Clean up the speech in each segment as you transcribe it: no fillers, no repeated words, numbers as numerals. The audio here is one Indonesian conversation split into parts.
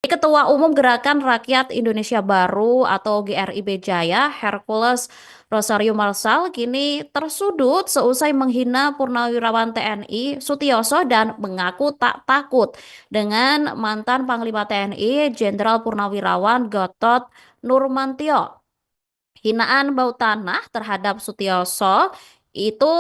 Ketua Umum Gerakan Rakyat Indonesia Baru atau GRIB Jaya, Hercules Rosario Marsal, kini tersudut seusai menghina Purnawirawan TNI Sutioso dan mengaku tak takut dengan mantan Panglima TNI Jenderal Purnawirawan Gatot Nurmantio. Hinaan bau tanah terhadap Sutioso itu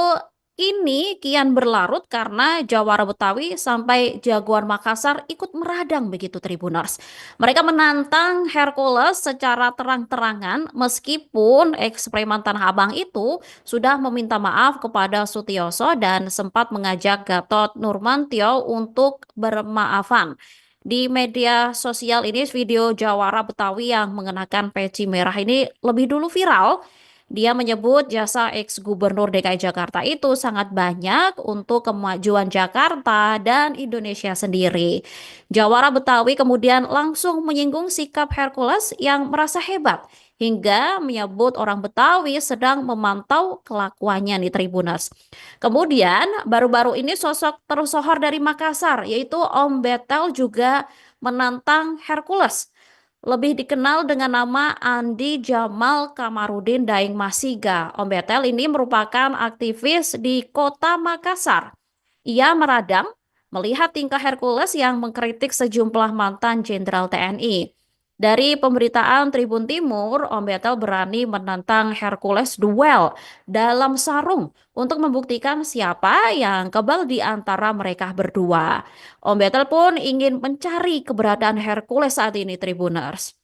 kini kian berlarut karena Jawara Betawi sampai Jagoan Makassar ikut meradang begitu Tribuners. Mereka menantang Hercules secara terang-terangan meskipun eks-preman Tanah Abang itu sudah meminta maaf kepada Sutioso dan sempat mengajak Gatot Nurmantio untuk bermaafan. Di media sosial ini video Jawara Betawi yang mengenakan peci merah ini lebih dulu viral. Dia menyebut jasa ex-gubernur DKI Jakarta itu sangat banyak untuk kemajuan Jakarta dan Indonesia sendiri. Jawara Betawi kemudian langsung menyinggung sikap Hercules yang merasa hebat hingga menyebut orang Betawi sedang memantau kelakuannya nih Tribuners. Kemudian baru-baru ini sosok tersohor dari Makassar yaitu Om Betel juga menantang Hercules. Lebih dikenal dengan nama Andi Jamal Kamarudin Daeng Masiga. Om Betel ini merupakan aktivis di kota Makassar. Ia meradang melihat tingkah Hercules yang mengkritik sejumlah mantan jenderal TNI. Dari pemberitaan Tribun Timur, Om Betel berani menantang Hercules duel dalam sarung untuk membuktikan siapa yang kebal di antara mereka berdua. Om Betel pun ingin mencari keberadaan Hercules saat ini, Tribuners.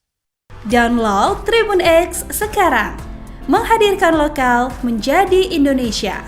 Download Tribun X sekarang, menghadirkan lokal menjadi Indonesia.